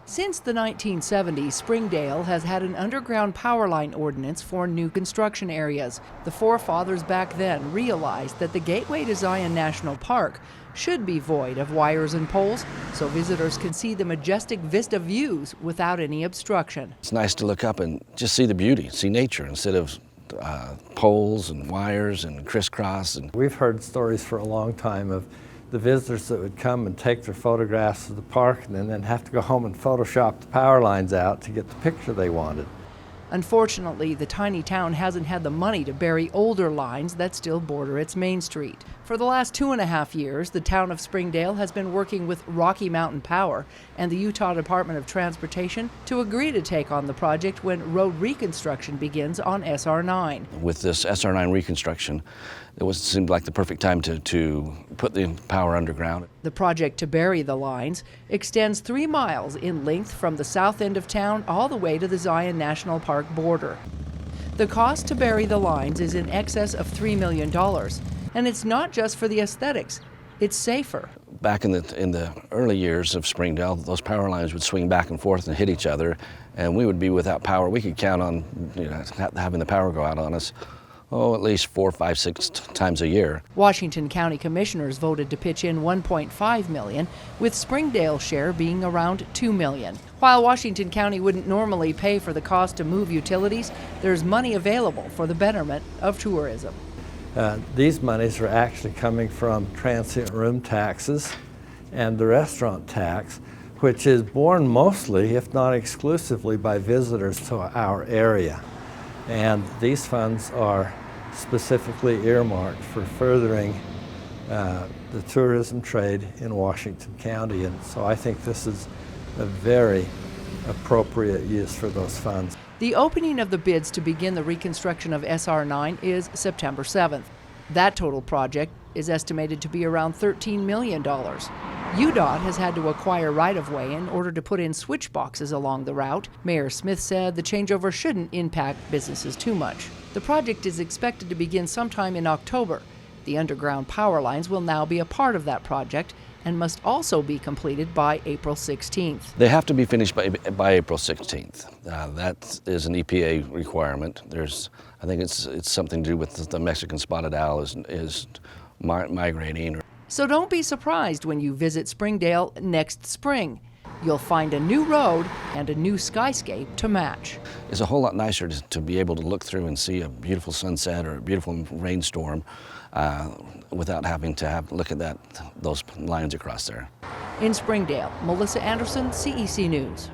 Since the 1970s, Springdale has had an underground power line ordinance for new construction areas. The forefathers back then realized that the gateway to Zion National Park should be void of wires and poles so visitors can see the majestic vista views without any obstruction. It's nice to look up and just see the beauty, see nature instead of poles and wires and crisscross. We've heard stories for a long time of the visitors that would come and take their photographs of the park and then have to go home and Photoshop the power lines out to get the picture they wanted. Unfortunately, the tiny town hasn't had the money to bury older lines that still border its main street. For the last 2.5 years, the town of Springdale has been working with Rocky Mountain Power and the Utah Department of Transportation to agree to take on the project when road reconstruction begins on SR9. With this SR9 reconstruction, it seemed like the perfect time to put the power underground. The project to bury the lines extends 3 miles in length from the south end of town all the way to the Zion National Park border. The cost to bury the lines is in excess of $3 million, and it's not just for the aesthetics, it's safer. Back in the early years of Springdale, those power lines would swing back and forth and hit each other, and we would be without power. We could count on having the power go out on us at least 4, 5, 6 times a year. Washington County Commissioners voted to pitch in $1.5 million, with Springdale's share being around $2 million. While Washington County wouldn't normally pay for the cost to move utilities, there's money available for the betterment of tourism. These monies are actually coming from transient room taxes and the restaurant tax, which is borne mostly, if not exclusively, by visitors to our area. And these funds are specifically earmarked for furthering the tourism trade in Washington County. And so I think this is a very appropriate use for those funds. The opening of the bids to begin the reconstruction of SR9 is September 7th. That total project is estimated to be around $13 million. UDOT has had to acquire right-of-way in order to put in switch boxes along the route. Mayor Smith said the changeover shouldn't impact businesses too much. The project is expected to begin sometime in October. The underground power lines will now be a part of that project and must also be completed by April 16th. They have to be finished by April 16th. That is an EPA requirement. I think it's something to do with the Mexican spotted owl is migrating. So don't be surprised when you visit Springdale next spring. You'll find a new road and a new skyscape to match. It's a whole lot nicer to be able to look through and see a beautiful sunset or a beautiful rainstorm without having to look at those lines across there. In Springdale, Melissa Anderson, CEC News.